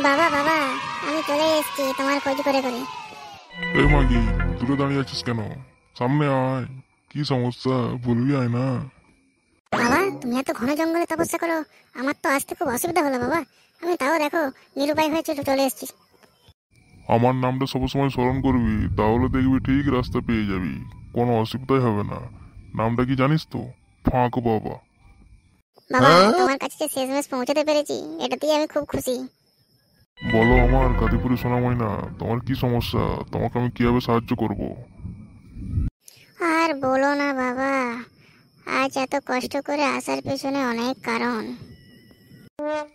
বাবা বাবা, আমি চলে এসেছি তোমার খোঁজ করে করে। এই মাগি, দূরে দাঁড়িয়ে আছিস কেন? সামনে আয়। কি সমস্যা বলবি, আয় না। বাবা, তুমি এত ঘন জঙ্গলে তপস্যা করো, আমার তো আসতে খুব অসুবিধা হলো বাবা। আমি তাও দেখো নিরুপায় হয়েছে চলে এসেছি। আমার নামটা সবসময় স্মরণ করবি, তাহলে দেখবি ঠিক রাস্তা পেয়ে যাবি। কোনো অসুবিধাই হবে না। নামটা কি জানিস তো? ফাঁক বাবা। বাবা, তোমার কাছে যে শেষমেশ পৌঁছাতে পেরেছি, এটাতেই আমি খুব খুশি। বলো আমার কাদিপুরি সোনাময়না, তোমার কি সমস্যা? তোমাকে আমি কিভাবে সাহায্য করব? আর বলো না বাবা, আজ এত কষ্ট করে আসার পেছনে অনেক কারণ।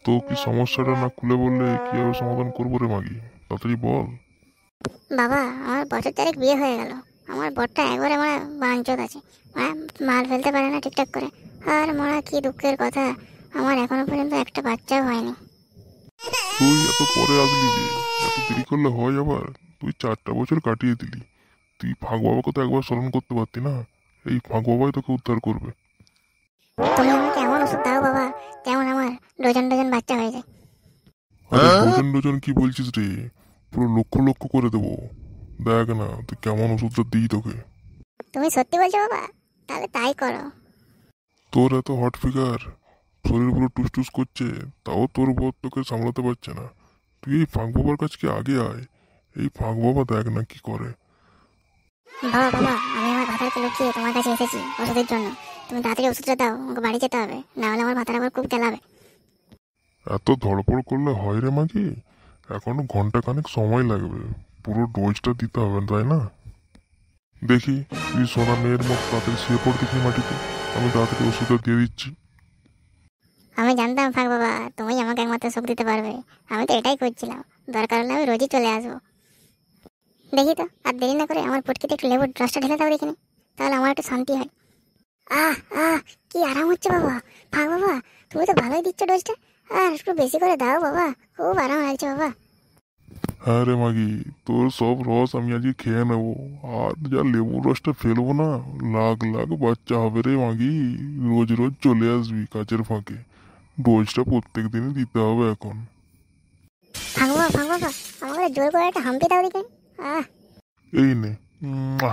তো কি সমস্যাটা না খুলে বললে কিভাবে সমাধান করবো রে মাগি? তাড়াতাড়ি বল। বাবা, আমার বছর চারেক বিয়ে হয়ে গেল। আমার বরটা একবারে মারা বাঞ্চত আছে, মারা মাল ফেলতে পারে না ঠিকঠাক করে। আর মারা কি দুঃখের কথা, আমার এখনো পর্যন্ত একটা বাচ্চাও হয়নি। তুই এত পরে আসলি যে? এত দেরি করলে হয় আবার? তুই 4টা বছর কাটিয়ে দিলি। তুই ফাঁক বাবাকে তো একবার স্মরণ করতে পারতি না? এই ফাঁক বাবাই তোকে উদ্ধার করবে। তুমি আমাকে এমন ওষুধ দাও বাবা, যেমন আমার ডজন ডজন বাচ্চা হয়ে যায়। আরে ডজন ডজন কি বলছিস রে? পুরো লক্ষ লক্ষ করে দেবো। দেখ না তুই কেমন ওষুধটা দিই তোকে। তুমি সত্যি বলছো বাবা? তাহলে তাই করো। তোর এত হট ফিগার, শরীর পুরো টুসটুস করছে, তাও তোর বর তোকে সামলাতে পারছে না। তুই এই ফাঁক বাবার কাছকে আগে আয়। এই ফাঁক বাবা দেখ না কি করে। বাবা বাবা, আমি আমার ভাতারকে লুকিয়ে তোমার কাছে এসেছি ওষুধের জন্য। তুমি তাড়াতাড়ি ওষুধটা দাও, আমাকে বাড়ি যেতে হবে, না হলে আমার ভাতার আবার খুব কেলাবে। এত ধড়পড় করলে হয় রে মাগি? এখনো ঘন্টাখানেক সময় লাগবে। পুরো ডোজটা দিতে হবে তাই না? দেখি, তুই সোনা মেয়ের মতো তাড়াতাড়ি শুয়ে পড় দেখি মাটিতে। আমি তাড়াতাড়ি ওষুধটা দিয়ে দিচ্ছি। আমি জানতাম ফাঁক বাবা, তুমি আমাকে একমাত্র সুখ দিতে পারবে। আমি তো এটাই করছিলাম, দরকার হলে আমি রোজই চলে আসবো। দেখি তো, আর দেরি না করে আমার পুটকিতে একটু লেবুর রসটা ঢেলে দাও এখানে, তাহলে আমার একটু শান্তি হয়। আহ আহ, কি আরাম হচ্ছে বাবা। ফাঁক বাবা, তুমি তো ভালোই দিচ্ছ ডোজটা। আর একটু বেশি করে দাও বাবা, খুব আরাম লাগছে বাবা। হ্যাঁ রে মাগি, তোর সব রস আমি আজকে খেয়ে নেবো। আর যা লেবুর রসটা ফেলবো না, লাখ লাখ বাচ্চা হবে রে মাগি। রোজ রোজ চলে আসবি কাজের ফাঁকে। ডোজটা প্রত্যেক দিনই দিতে হবে এখন। ফাঁক বাবা ফাঁক বাবা, আমাকে জোর করে একটা হাম্পি দাও দেখে। আহ এই নে। মুয়া।